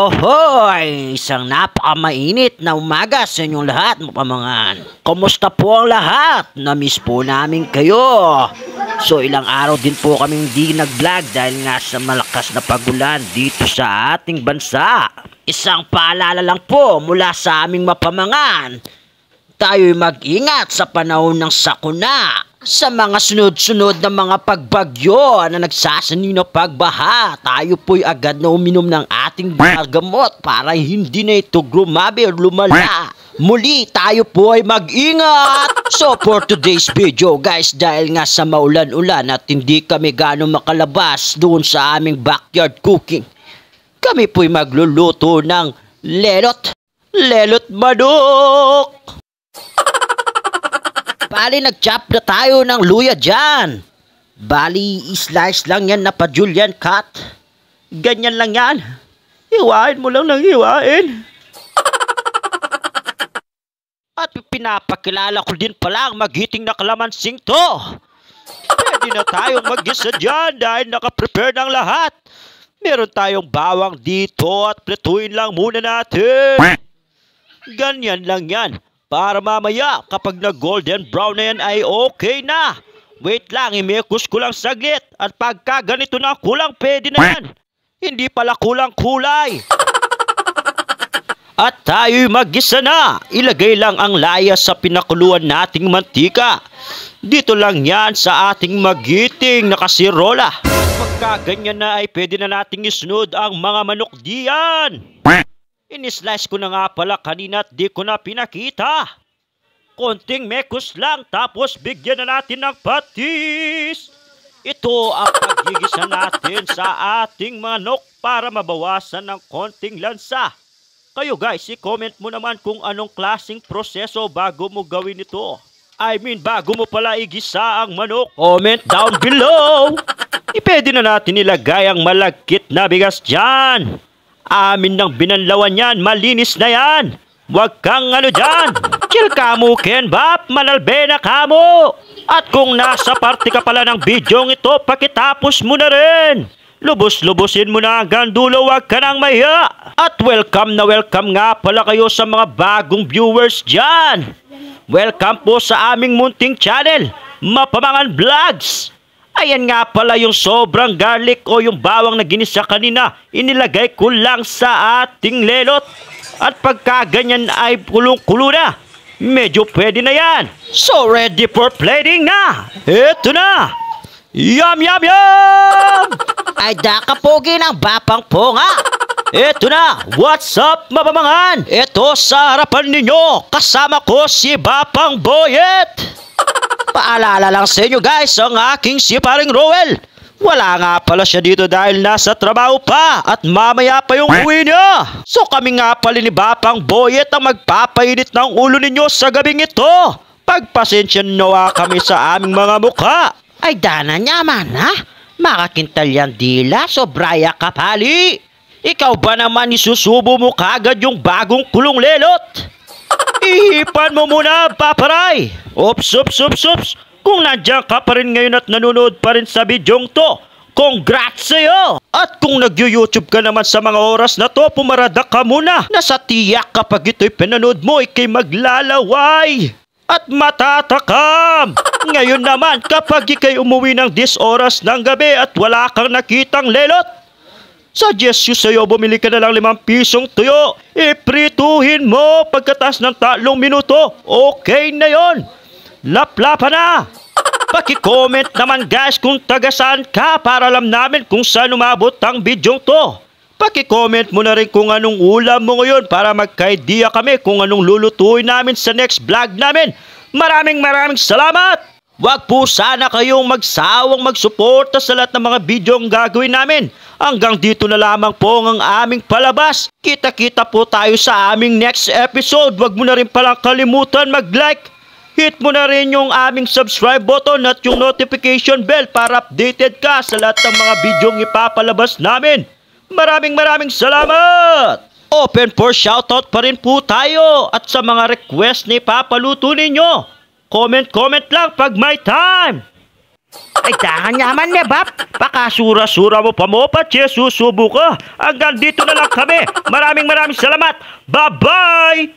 Hohoy! Isang napakamainit na umaga sa inyong lahat, mapamangan. Kumusta po ang lahat? Na-miss po namin kayo. So ilang araw din po kaming di nag-vlog dahil nga sa malakas na pagulan dito sa ating bansa. Isang paalala lang po mula sa aming mapamangan. Tayo'y mag-ingat sa panahon ng sakuna. Sa mga sunod-sunod na mga pagbagyo na nagsasanino pagbaha, tayo po'y agad na uminom ng ating gamot para hindi na ito grumabi o lumala. Muli, tayo po ay mag-ingat! So for today's video guys, dahil nga sa maulan-ulan at hindi kami gano'ng makalabas doon sa aming backyard cooking, kami po'y magluluto ng lelot manok! Bali, nag-chop na tayo ng luya dyan. Bali, slice lang yan na pa-julienne cut. Ganyan lang yan. Hiwain mo lang ng hiwain. At pinapakilala ko din pala ang magiting na kalamansing to. Pwede na tayong mag-gisa dyan dahil nakaprepare ng lahat. Meron tayong bawang dito at prituin lang muna natin. Ganyan lang yan. Para mamaya, kapag nag-golden brown na yan ay okay na. Wait lang, imekos ko lang saglit. At pagka ganito na kulang, pwede na yan. Hindi pala kulang kulay. At tayo'y mag-gisa na. Ilagay lang ang laya sa pinakuluan nating mantika. Dito lang yan sa ating magiting na kasirola. Pagka ganyan na ay pwede na nating isunod ang mga manok diyan. Inislice ko na nga pala kanina at di ko na pinakita. Konting mekos lang tapos bigyan na natin ng patis. Ito ang paggigisa natin sa ating manok para mabawasan ng konting lansa. Kayo guys, i-comment mo naman kung anong klaseng proseso bago mo gawin ito. I mean, bago mo pala igisa ang manok. Comment down below. Pwede na natin ilagay ang malagkit na bigas dyan. Amin ng binanlawan yan, malinis na yan. Huwag kang ano dyan. Chill ka mo, Ken Bap, manalbe na ka mo. At kung nasa parte ka pala ng bidyong ito, pakitapos mo na rin. Lubos-lubusin mo na hanggang dulo, huwag ka nang mahiya. At welcome na welcome nga pala kayo sa mga bagong viewers dyan. Welcome po sa aming munting channel, Mapamangan Vlogs. Ayan nga pala yung sobrang garlic o yung bawang na ginisa kanina. Inilagay ko lang sa ating lelot. At pagka ganyan ay kulong-kulo na. Medyo pwede na yan. So ready for plating na. Ito na. Yum, yum, yum. Ay dakapogi ng bapang po nga. Ito na. What's up, mapamangan? Ito sa harapan ninyo. Kasama ko si Bapang Boyet. Paalala lang sa inyo guys, ang aking si Paring Roel. Wala nga pala siya dito dahil nasa trabaho pa at mamaya pa yung uwi niya. So kami nga pala ni Bapang Boyet ang magpapainit ng ulo ninyo sa gabing ito. Pagpasensya nawa kami sa aming mga mukha. Ay dana niya man ha? Makakintal yan dila, sobraya kapali. Ikaw ba naman isusubo mo kagad yung bagong kulong lelot? Ihipan mo muna, paparay! Ops! Kung nandiyan ka pa rin ngayon at nanonood pa rin sa bidyong to, congrats sa'yo! At kung nag-YouTube ka naman sa mga oras na to, pumarada ka muna. Nasa tiyak kapag ito'y pinanood mo, ikay maglalaway at matatakam. Ngayon naman, kapag ikay umuwi ng 10 oras ng gabi at wala kang nakitang lelot, suggest you sa'yo, bumili ka na lang 5 pisong tuyo. Iprituhin mo pagkatas ng 3 minuto. Okay na yon. Laplapa na. Paki-comment naman guys kung taga-saan ka para alam namin kung saan umabot ang bidyong to. Paki-comment mo na rin kung anong ulam mo ngayon para magka-idea kami kung anong lulutuin namin sa next vlog namin. Maraming salamat. Huwag po sana kayong magsawang magsuporta sa lahat ng mga bidyong gagawin namin. Hanggang dito na lamang po ang aming palabas. Kita-kita po tayo sa aming next episode. Huwag mo na rin palang kalimutan mag-like. Hit mo na rin yung aming subscribe button at yung notification bell para updated ka sa lahat ng mga bidyong ipapalabas namin. Maraming salamat! Open for shoutout pa rin po tayo at sa mga request na ipapaluto ninyo. Comment lang pag may time! Ay, dahan yaman ne, Bap. Pakasura-sura mo pa mo, Pache, susubo ka. Hanggang dito na lang kami. Maraming salamat. Bye-bye!